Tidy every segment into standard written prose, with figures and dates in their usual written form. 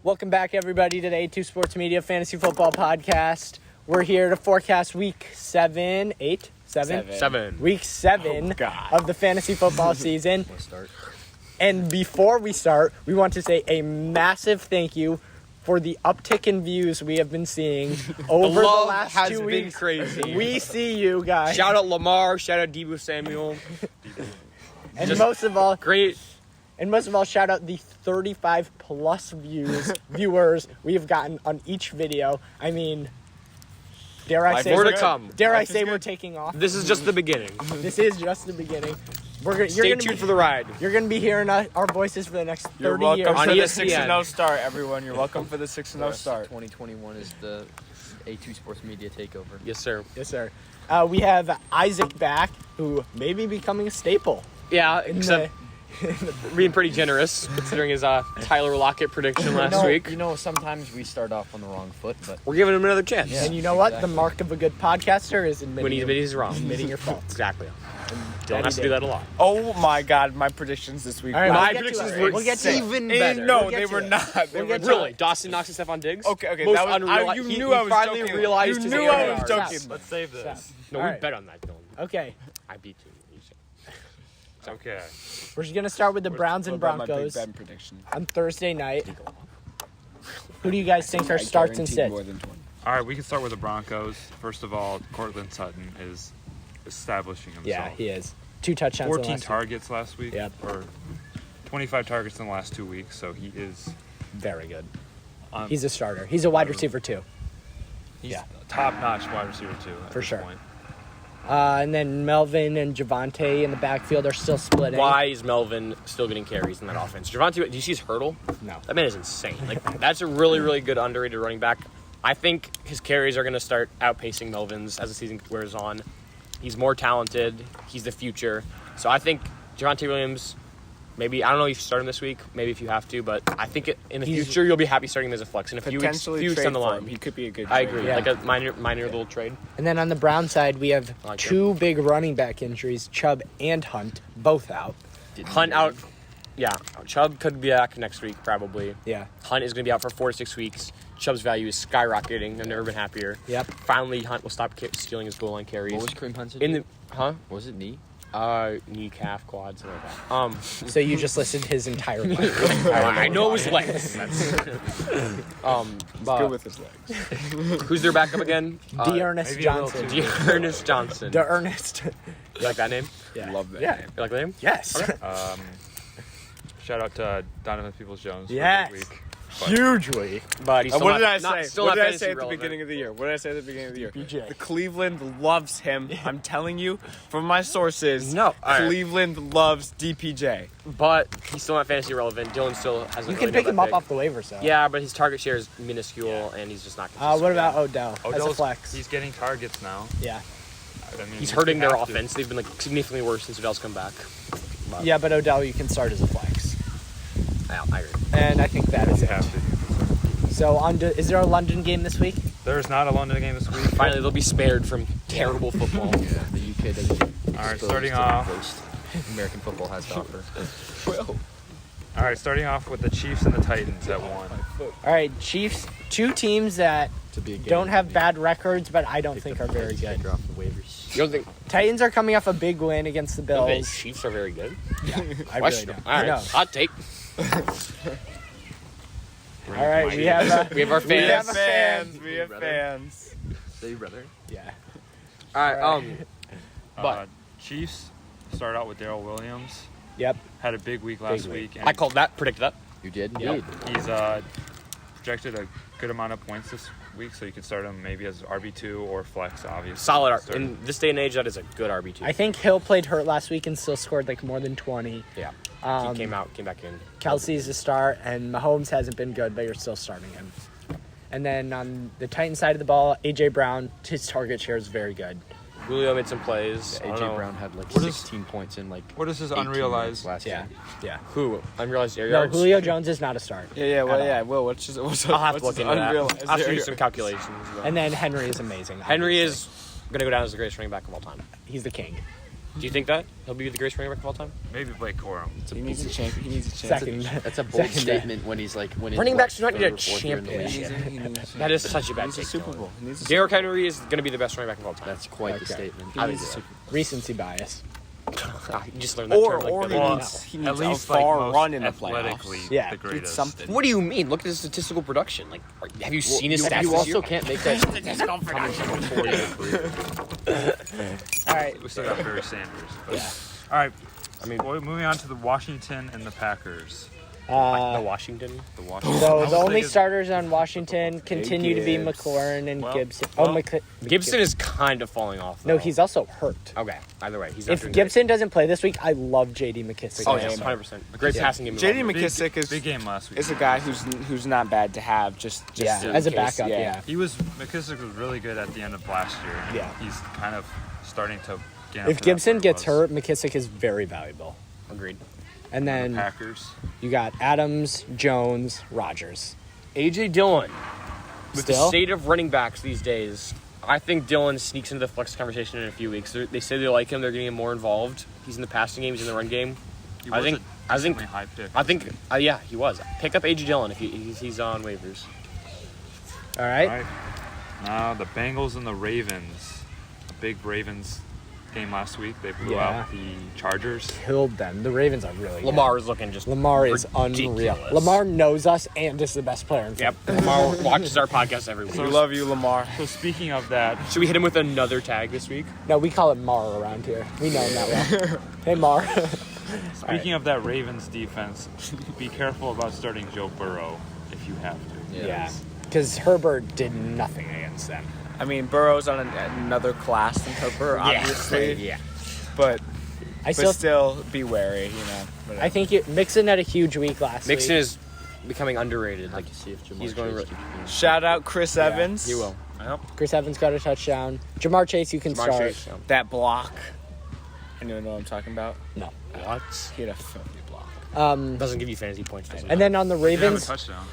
Welcome back, everybody, to the A2 Sports Media Fantasy Football Podcast. We're here to forecast Week 7. Week 7 of the fantasy football season. Let's start. And before we start, we want to say a massive thank you for the uptick in views we have been seeing over the last 2 weeks. Been crazy. We see you guys. Shout out Lamar. Shout out Deebo Samuel. And most of all, Great. shout out the 35 plus viewers we have gotten on each video. I mean, dare I say More to come. we're taking off. This is just the beginning. This is just the beginning. Stay tuned for the ride. You're going to be hearing our voices for the next 30 You're welcome years. On for the ESPN. 6-0 start, everyone. You're welcome for the 6-0 start. 2021 is the A2 Sports Media takeover. Yes, sir. Yes, sir. We have Isaac back, who may be becoming a staple. Yeah, in except being pretty generous considering his Tyler Lockett prediction last week. You know, sometimes we start off on the wrong foot, but We're giving him another chance. Yeah. And you know what? The mark of a good podcaster is When he's wrong. admitting your faults. Exactly. Don't have to do that a lot. Oh my God, my predictions this week. All right, My we'll get to predictions it. were We'll get to it. even Eh, better. no, We'll get they to were it. not. They We'll were get to not. Really? Dawson Knox and Stephon Diggs? Okay. Most That was, unreal. you He- knew he I was finally joking. realized you his knew error. I was Stop. joking. Let's save this. Stop. No, All we right. bet on that, Dylan. Okay. I beat you. It's okay. We're just going to start with the Browns and What about my Big Broncos Ben prediction? on Thursday night. Who do you guys think are starts and Guaranteed sits? more than 20. All right, we can start with the Broncos. First of all, Cortland Sutton is establishing himself. Yeah, he is. 2 touchdowns. 14 last week. targets last week. Yep. Or 25 targets in the last 2 weeks, so he is Very good. on He's a starter. He's a wide receiver, too. he's yeah. top-notch wide receiver, too, at For this sure. point. And then Melvin and Javonte in the backfield are still splitting. Why is Melvin still getting carries in that offense? Javonte, do you see his hurdle? No. That man is insane. Like, that's a really, really good underrated running back. I think his carries are going to start outpacing Melvin's as the season wears on. He's more talented. He's the future. So I think Javonte Williams, maybe, I don't know if you start him this week, maybe if you have to, but I think in the future you'll be happy starting him as a flex. In a few weeks Potentially down the trade for line. him. He could be a good I trade. agree. Yeah. Like a minor little trade. And then on the Brown side, we have I like 2 big running back injuries, Chubb and Hunt, both out. Hunt out. Yeah. Chubb could be back next week, probably. Yeah. Hunt is going to be out for 4 to 6 weeks. Chubb's value is skyrocketing. I've never been happier. Yep. Finally, Hunt will stop stealing his goal line carries. What was Kareem Hunt's in the Was it knee? knee, calf, quads, something like that. So you just listed his entire life. I know it was legs. Good But with his legs. who's their backup again? Dearnest maybe a little Johnson. too- Ernest Johnson. Ernest. You like that name? Yeah. Love that. Yeah. name. You like the name? Yes. Shout out to Donovan Peoples-Jones Yes. for a good week. Hugely. But he's still What not, did I not- say? Still What not did I fantasy say at the relevant. beginning of the year? What did I say at the beginning of the year? BJ. The Cleveland loves him. I'm telling you from my sources. No, all right. Cleveland loves DPJ. But he's still not fantasy relevant. Dylan still hasn't. You really can pick nailed him that up pick. off the waivers, though. Yeah, but his target share is minuscule, and he's just not. Consistent. What about Odell as a Odell's- flex? He's getting targets now. Yeah. I mean, He's if hurting you their have to. offense. They've been like significantly worse since Odell's come back. Yeah, but Odell you can start as a flex. Yeah, I agree. And I think that is You it. have to. So is there a London game this week? There's not a London game this week. Finally, they'll be spared from terrible football. Yeah, the UK doesn't. All right, expose starting to the off. worst American football has to offer. All right, starting off with the Chiefs and the Titans at 1. All right, Chiefs, 2 teams that To be a game. don't have bad records, but I don't think are very good. Take her off the waivers. You don't think Titans are coming off a big win against the the Bills. Chiefs are very good? I really Questionable. don't. All right, I know. hot take. All right, we have We have our We have fans. a fan. We have fans. Say brother. yeah. All right. But- Chiefs start out with Darrell Williams. Yep. Had a big week last Big week. week. And I called that. Predicted that. You did Yep. indeed. He's projected a good amount of points this week, so you can start him maybe as RB2 or flex, obviously. Solid. Start In this day and age, that is a good RB2. I think Hill played hurt last week and still scored like more than 20. Yeah. Um, He came back in. Kelsey's a start, and Mahomes hasn't been good, but you're still starting him. And then on the Titan side of the ball, A.J. Brown, his target share is very good. Julio made some plays. I don't AJ know. Brown had like What is- 16 points in like. What is his 18 unrealized? minutes last Yeah. game. Yeah. Who? Unrealized air No, yards? Julio Jones is not a start. Yeah, well, At all. yeah, Will. What's I'll have to look his into that. unrealized I'll have to do area? some calculations. And then Henry is amazing. Henry obviously. is going to go down as the greatest running back of all time. He's the king. Do you think that he'll be the greatest running back of all time? Maybe Blake Corum. He needs a champion. He needs a champion. Second. That's a bold Second. statement when he's like winning. Running backs do not need a third or fourth year in the league. championship. That is such a bad He needs a take. Super Dylan. Bowl. He needs a Derrick Henry is going to be the best running back of all time. That's quite the Okay. statement. He needs a Super Recency bias. You just learned that term like the he other day. needs At least a far most run in the athletically playoffs. Yeah. the greatest. something. What do you mean? Look at his statistical production. Like, have you seen his stats You this also year? can't make that statistical production before you. All right. We still got Barry Sanders. But. All right. I mean, Moving on to the Washington and the Packers. the Washington. The Washington. So I was the only thinking- starters on Washington continue to be Gibbs. McLaurin and Well, Gibson. well, Gibson is kind of falling off. No, though. he's also hurt. Okay. Either way, he's not If doing Gibson doesn't play this week, I love J.D. McKissick. great. Oh yes, 100%. A great passing game. J.D. Big- McKissick is big game last week. is a guy who's not bad to have. Just Yeah, in as a case, backup, yeah. McKissick was really good at the end of last year. And Yeah. He's kind of starting to get up If to that Gibson where he gets was. hurt, McKissick is very valuable. Agreed. And The then Packers. you got Adams, Jones, Rogers. AJ Dillon. With the Still? state of running backs these days, I think Dillon sneaks into the flex conversation in a few weeks. They say they like him. They're getting him more involved. He's in the passing game. He's in the run game. He I was think. a I think. decently high pick. I think. Yeah, he was. Pick up AJ Dillon if he's on waivers. All right. All right. Now the Bengals and the Ravens. A big Ravens game last week. They blew Yeah. out the Chargers. Killed them. The Ravens are really good. Lamar is looking just. Lamar is unreal. ridiculous. Lamar knows us and is the best player in Yep. football. Lamar watches our podcast every week. We love you, Lamar. So speaking of that, Should we hit him with another tag this week? No, we call it Mar around here. We know him that well. Hey, Mar. speaking of that Ravens defense, be careful about starting Joe Burrow if you have to. Yeah. Because Herbert did nothing against them. I mean, Burrow's on another class than Cooper, obviously. Yeah. But I still, still be wary, you know. But, I think Mixon had a huge week last Mixon week. is becoming underrated. I'd Like like to see if Jamar he's going Chase re- keeps being- shout out Chris Evans. he will. Yep. Chris Evans got a touchdown. Jamar Chase, you can Jamar start. Chase, yeah. That block. Anyone know what I'm talking about? No. What? He had a filthy block. Doesn't give you fantasy points. Does it? And then on the He didn't have a Ravens, touchdown.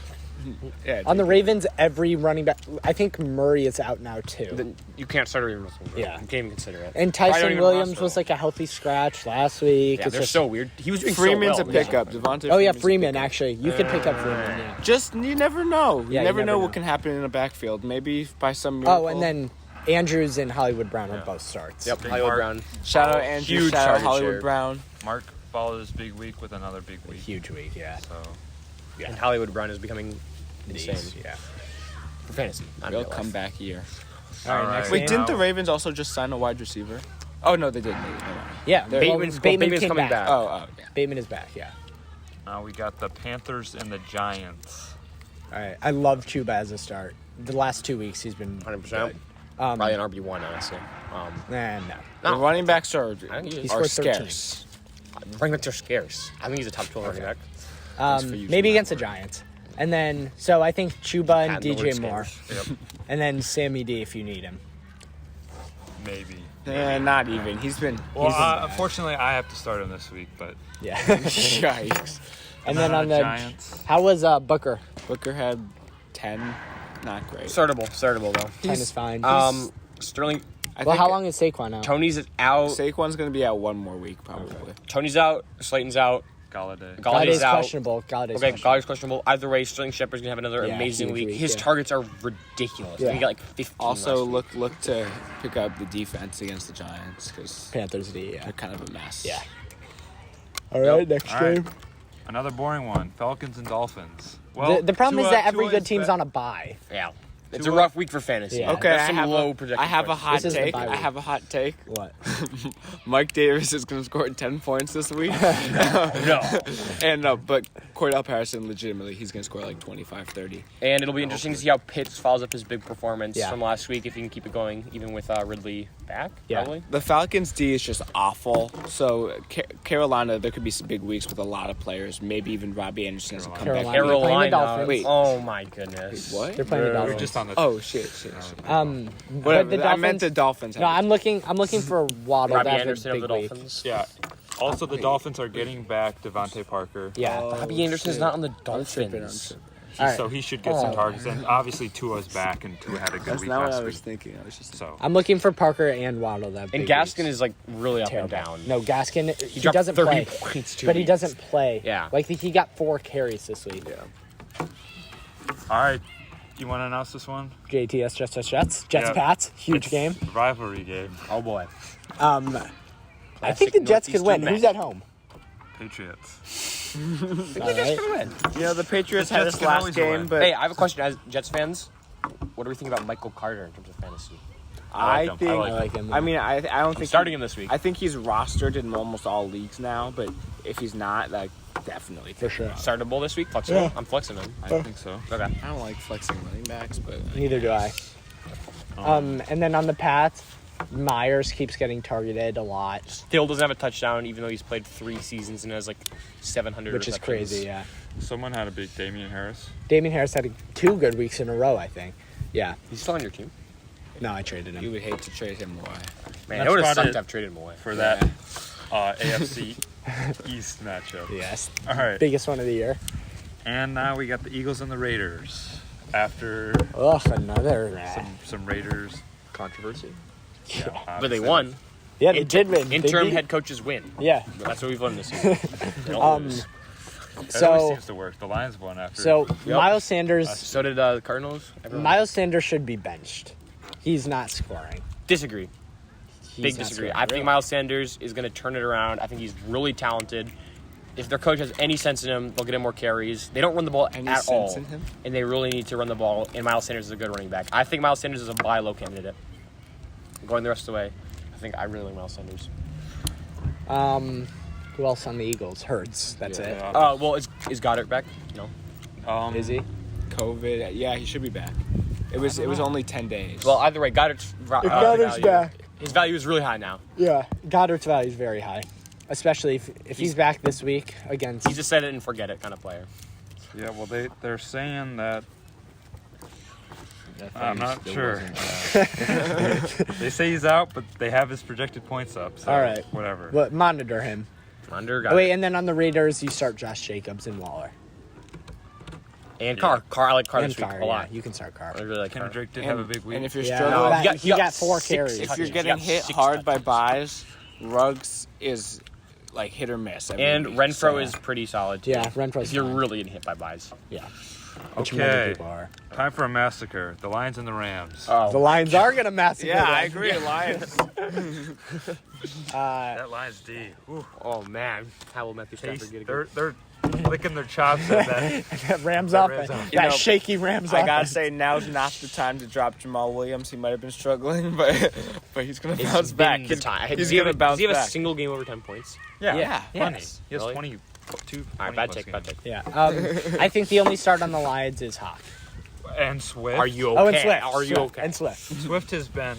Yeah, on the Ravens, every running back. I think Murray is out now too. Then you can't start a Russell. Yeah. You can't even consider it. And Probably don't Tyson even Williams roster was him. like a healthy scratch last week. Yeah, It's they're just- so weird. He was doing Freeman's so a well. pickup. Devontae. Oh yeah, Freeman's a Freeman pickup. actually. You could pick up Freeman. Yeah. Just you never know. You Yeah, you never never know know. what can happen in a backfield. Maybe by some miracle. Oh, and then Andrews and Hollywood Brown are both starts. Yep. Big Hollywood Mark. Brown. shout out Andrew. Huge Shout out target Hollywood share. Brown. Mark followed his big week with another big week. Huge week, yeah. So And Hollywood Brown is becoming insane. Yeah. For fantasy. Not in Real real life. comeback year. All right, All next right. Wait, game. didn't the Ravens also just sign a wide receiver? Oh no, they didn't. Never mind. Yeah, Bateman's Bateman came coming back. Oh, yeah. Bateman is back. Yeah. now we got the Panthers and the Giants. All right. I love Chuba as a start. The last 2 weeks he's been 100%. good. Um, Probably an RB1, honestly. no. The running backs are think he are scored 13. scarce. Running backs are scarce. I think he's a top 12 running back. for you, Maybe Chuba. against the Giants. And then, so I think Chuba and Add the DJ word Moore. scarce. Yep. And then Sammy D if you need him. Maybe. Not even. He's been. Well, he's been bad. unfortunately, I have to start him this week, but Yeah. Yikes. and then on the Giants. how was Booker? Booker had 10. Not great. Startable though. 10 is fine. Sterling. I well, think how long is Saquon out? Tony's out. Saquon's gonna be out one more week probably. Tony's out. Slayton's out. Galladay. Galladay's Galladay's out. questionable. Galladay's Okay, questionable. Galladay's questionable. Either way, Sterling Shepard's gonna have another Yeah, amazing huge week. week, His yeah. targets are ridiculous. Yeah. He got like 15. Also, last week. look to pick up the defense against the Giants because Panthers D, yeah. they're kind of a mess. Yeah. All right, next All right. game. Another boring one. Falcons and Dolphins. Well, The problem is Tua- that every Tua good is team's back. on a bye. Yeah. It's Tua- a rough week for fantasy. Yeah. Okay, There's I some have, low a, projected I have a points. hot This is the take. bye I week. have a hot take. What? Mike Davis is going to score 10 points this week. No. And but Cordell Patterson, legitimately, he's going to score like 25, 30. And it'll be interesting to see how Pitts follows up his big performance Yeah. from last week if he can keep it going, even with Ridley back. Yeah. Probably. The Falcons' D is just awful. So Carolina, there could be some big weeks with a lot of players. Maybe even Robbie Anderson has a comeback. Carolina. They're playing the Carolina. Dolphins. Wait. Oh my goodness. What? They're playing the We're Dolphins. just on the. Oh shit. But Whatever. the I meant Dolphins. the Dolphins. No, I'm looking for Waddle Robbie to have Anderson a of big the week. Dolphins. Yeah. Also, the Dolphins are getting back Devontae Parker. Yeah. Robbie Anderson's not on the I'm tripping. Dolphins. All right. So he should get some targets. And obviously Tua's back, and Tua had a good That's week not what last I was week. thinking. I was just So I'm looking for Parker and Waddle. That And Gaskin is like really up terrible. and down. No, Gaskin. He dropped doesn't 30 play. points 2 But he weeks. doesn't play. Yeah. Like he got 4 carries this week. Yeah. all right, you want to announce this one? JTS Jets Yeah. Pats, huge It's game. rivalry game. Oh boy. I think the Jets could win. Northeastern Who's at home? Patriots. All right. You know, the Patriots The had Jets this can last always game, win. but Hey, I have a question as Jets fans. What do we think about Michael Carter in terms of fantasy? I I like him. think. I I like like him. I mean, I don't I'm think starting him this week. I think he's rostered in almost all leagues now, but if he's not, like, definitely For sure. Startable this week. Flexible. Yeah. I'm flexing him. I think so. Okay. I don't like flexing running backs, but Neither do I. And then on the Pats, Myers keeps getting targeted a lot, Still doesn't have a touchdown, even though he's played 3 seasons and has like 700 which is receptions. crazy. Yeah. Someone had a big Damian Harris. Damian Harris had 2 good weeks in a row, I think. Yeah. He's still on your team. No, I traded you him. would hate to trade him away. Man, That's it would have about sucked it to have traded him away. For that AFC East matchup. Yes. All right. Biggest one of the year. And now we got the Eagles and the Raiders. After Ugh, another. some Raiders. Controversy. Yeah, But they obviously. won. Yeah, they did win. They Interim beat- head coaches win. Yeah. That's what we've learned this year. They don't Um, lose. That always So, seems to work. The Lions won after. so Yep. Miles Sanders. So did the Cardinals. Everyone. Miles Sanders should be benched. He's not scoring. Disagree. He's Big not disagree. scoring. I think Really? Miles Sanders is going to turn it around. I think he's really talented. If their coach has any sense in him, they'll get him more carries. They don't run the ball Any at sense all, in him? and they really need to run the ball. And Miles Sanders is a good running back. I think Miles Sanders is a buy low candidate. Going the rest of the way, I really like Miles Sanders. Who else on the Eagles? Hurts. That's it. Yeah. Well, is Goddard back? No. Is he? COVID, yeah, he should be back. It was only 10 days. Well, either way, Goddard's Goddard's value, back. His value is really high now. Yeah. Goddard's value is very high, especially if he's back this week against. He's a set it and forget it kind of player. Yeah, well, they're saying that. That I'm thing not still sure. wasn't, They say he's out, but they have his projected points up. So All right. whatever. But monitor him. Under Oh, Goddard. wait, and then on the Raiders, you start Josh Jacobs and Waller. And Carr. I like Carr And this week Carr, a lot. yeah, you can start Carr. I really like Carr. Kendrick did have a big week. And if you're Yeah, struggling, he got 4 carries. if touchdowns. you're He getting got hit 6 hard by touchdowns. buys, Ruggs is like hit or miss. every And week, Renfro so- is pretty solid too. Yeah, Renfro's If you're fine. really getting hit by buys. Yeah. Which many Okay. people are. Time for a massacre. The Lions and the Rams. The Lions are going to massacre Yeah, them. I agree. Lions. That Lions D. Ooh, Oh man, how will Matthew Stafford taste, get a good? they're licking their chops at that. That Rams That offense. Rams offense. That You know, shaky Rams I offense. gotta say, now's not the time to drop Jamal Williams. He might have been struggling, but he's gonna bounce back. The time. He's Does he have gonna a- bounce Does he have back. a single game over 10 points? Yeah. Funny. yes. He has Really? 22. All right, bad take. Bad take. Yeah. I think the only start on the Lions is Hawk. And Swift. Are you okay? Oh, and Swift. Are you Swift. okay? And Swift. Swift has been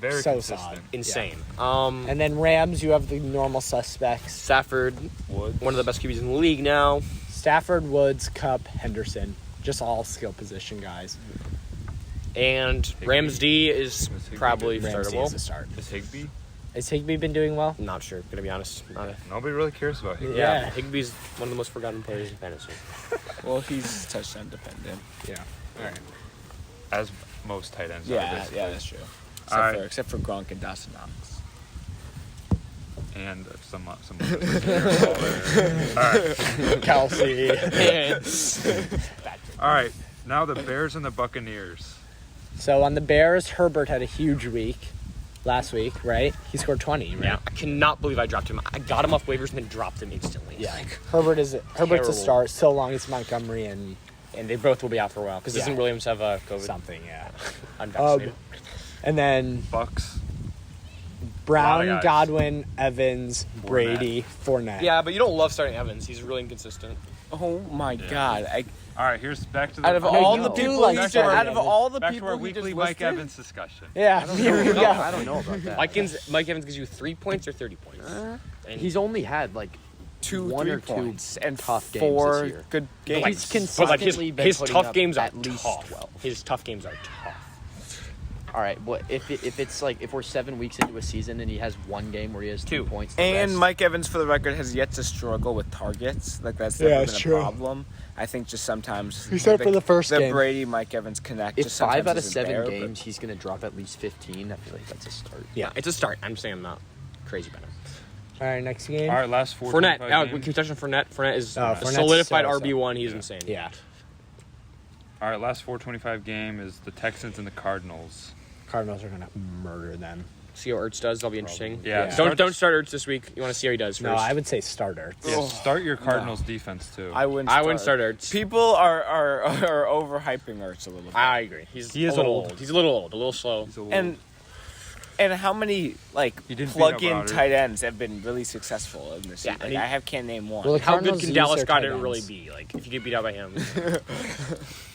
very So consistent. solid. Insane. And then Rams, you have the normal suspects. Stafford, Woods. one of the best QBs in the league now. Stafford, Woods, Cup, Henderson. Just all skill position guys. And Rams D is Higbee probably good? Ramsey is a startable. start. Is Higbee? Has Higbee been doing well? Not sure, gonna be honest. Nobody really cares about Higbee. Yeah. Higbee's one of the most forgotten players in fantasy. Well, he's touchdown dependent. Yeah. All right. As most tight ends are. Yeah, basically. yeah, that's true. All right. Except for Gronk and Dawson Knox. And some All right. Kelsey. All right. Now the Bears and the Buccaneers. So on the Bears, Herbert had a huge week last week, right? He scored 20, right? Yeah, I cannot believe I dropped him. I got him off waivers and then dropped him instantly. Yeah. Like, Herbert's terrible. a start so long as Montgomery and and they both will be out for a while because Yeah. doesn't Williams have COVID? something, yeah. Unvaccinated. And then Bucks. Brown, guys. Godwin, Evans, Brady, Fournette. Yeah, but you don't love starting Evans. He's really inconsistent. Oh my God! All right. Here's back to the. Out of No, all you the do people, like he just, starting out of Evans. all the back to people our he weekly just Mike listed, Evans discussion. Yeah, here we No, go. I don't know about that. Mike Evans gives you 3 points or 30 points. And He's only had like 2, 1 3 or 2 points and tough games 4 this year. good But games. he's but like his consistently been his putting tough up games are at least tough. 12. His tough games are tough. All right. Well, if it's like if we're 7 weeks into a season and he has one game where he has 2 points, And Mike Evans, for the record, has yet to struggle with targets. Like that's never been a problem. I think just sometimes Except for the first game. the Brady Mike Evans connect. if just 5 sometimes out of isn't 7 there, games he's gonna drop at least 15, I feel like that's a start. Yeah, it's a start. I'm saying I'm not crazy about it. All right, next game. All right, last 4. Fournette. Can we touch on Fournette? Fournette is Fournette's solidified so- RB1. He's insane. Yeah. All right, last 425 game is the Texans and the Cardinals. Cardinals are going to murder them. See how Ertz does. That'll be interesting. Yeah. Don't start Ertz this week. You want to see how he does first. No, I would say starter. Yeah, start your Cardinals defense too. I wouldn't. I wouldn't start Ertz. People are overhyping Ertz a little bit. I agree. He is a little old. He's a little old. A little slow. He's a little- And how many He didn't plug-in beat up tight ends have been really successful in this? Yeah, Like, and he- I can't name one. Well, the How good Cardinals can use Dallas their Goddard tight really ends. be? Like, if you get beat out by him.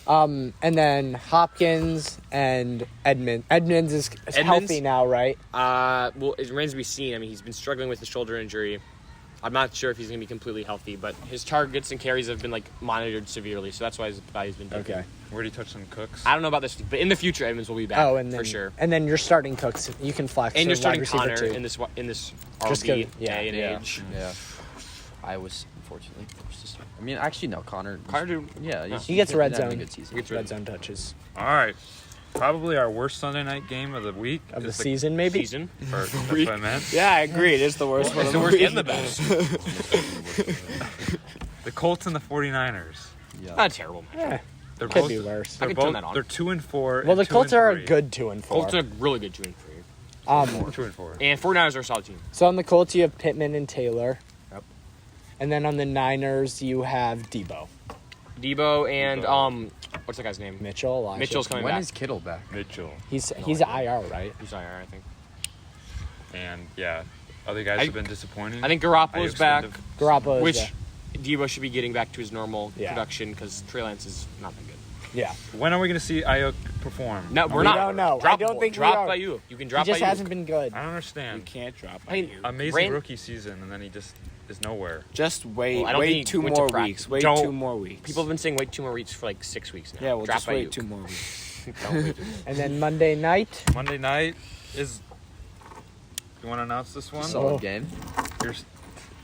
And then Hopkins and Edmonds. Edmonds is healthy now, right? Well, it remains to be seen. I mean, he's been struggling with the shoulder injury. I'm not sure if he's going to be completely healthy, but his targets and carries have been like monitored severely, so that's why his value's been taken. Okay. Where do you touch on Cooks? I don't know about this, but in the future, Edmonds will be back And then, for sure. And then you're starting Cooks. You can flex. And or you're starting wide receiver Connor too. in this Just RB go- yeah. day and Yeah. age. Yeah. I was unfortunately forced to start. I mean, actually, no. Connor. Yeah, He gets red been having a zone. good season. He gets Red zone touches All right, probably our worst Sunday night game of the week of the is season, maybe. Season. Or, that's what I meant. Yeah, I agree. It is the worst one. It's the worst and the best. The Colts and the 49ers. Yeah. Not terrible. Eh, They're could both. be worse. I They're could turn both. that on. They're 2-4. Well, the and Colts are a 2-3. good 2-4. Colts are really good 2 and 3. 2-4. And 49ers are a solid team. So on the Colts, you have Pittman and Taylor. Yep. And then on the Niners, you have Debo. Debo and what's that guy's name? Mitchell. Elijah. Mitchell's coming When back. is Kittle back? Mitchell. He's IR, right? He's IR, I think. And yeah, other guys have been disappointing. I think Garoppolo's Ayuk's back, been Garoppolo. which Debo should be getting back to his normal Yeah. production because Trey Lance is not that good. Yeah. When are we going to see Ayuk perform? No, we're We not. don't know. Drop, I don't think we drop are. by you. You can He drop just by you. hasn't been good. I don't You understand. can't drop. I mean, Amazing Ran- rookie season, and then he just is nowhere. Just wait. Well, I don't think wait he 2 went to more practice. weeks. Wait Don't- 2 more weeks. People have been saying wait 2 more weeks for like 6 weeks now. Yeah, well, drop just by wait you. 2 more weeks. Don't wait. And then Monday night. Monday night is. You want to announce this one? Solid Oh. game. You're,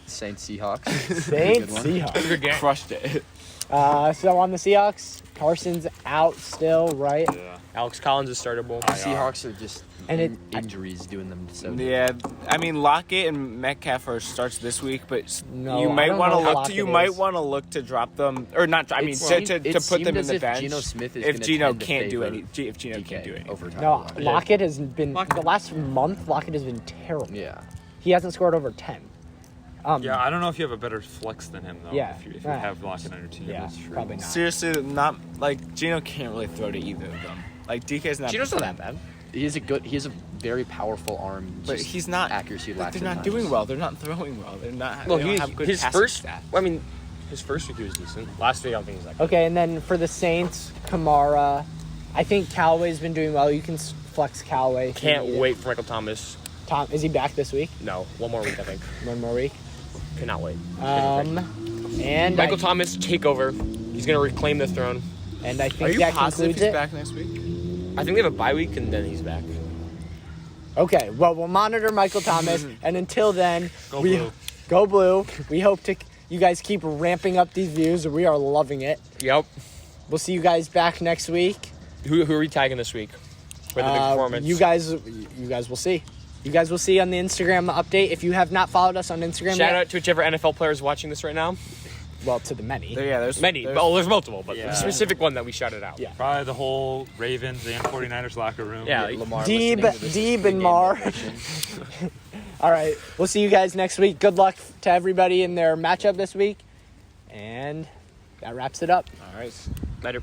Saints Seahawks. Saints, one. Seahawks. Good game. Crushed it. So on the Seahawks, Carson's out still, right? yeah. Alex Collins is startable. Seahawks are just And injuries doing them so. Yeah, I mean Lockett and Metcalf are starts this week, but No, you I might don't want to know how look. Lockett You might is. want to look to drop them, or not. I mean, It to seemed- to it put them seemed in as the if bench. Geno Smith is if gonna Geno tend to can't do favor any, if Geno can't do DK anything. over time. No, Lockett has been the last month. Lockett has been terrible. Yeah. He hasn't scored over 10. Yeah, I don't know if you have a better flex than him though. Yeah. If you Right. have Lockett on your team. Yeah, That's true. probably not. Seriously, not like Geno can't really throw to either of them. Like DK's not. Geno's not that bad. He has a very powerful arm. But just he's not accuracy But lacks. they're at not times. doing well. They're not throwing well. They're not. Well, they don't have good his passing first. stats. I mean, his first week he was decent. Last week I don't think he's that good. Okay, and then for the Saints, Kamara. I think Callaway's been doing well. You can flex Callaway. if you Can't need it. wait for Michael Thomas. Tom, is he back this week? No, one more week I think. One more week. Cannot wait. And Michael Thomas take over. He's gonna reclaim the throne. And I Are think you that positive concludes he's it. back next week? I think they have a bye week and then he's back. Okay, well, we'll monitor Michael Thomas, and until then, Go Blue. Go Blue. We hope you guys keep ramping up these views. We are loving it. Yep. We'll see you guys back next week. Who are we tagging this week? For the big performance. You guys will see. You guys will see on the Instagram update. If you have not followed us on Instagram Shout yet, out to whichever NFL player is watching this right now. well, to the many. There's Many. There's, Oh, there's multiple, but Yeah. the specific one that we shouted out. Yeah. Probably the whole Ravens and 49ers locker room. Yeah. Lamar Deeb, listening to this Deeb, and pregame Mar. narration. All right, we'll see you guys next week. Good luck to everybody in their matchup this week. And that wraps it up. all right. Later.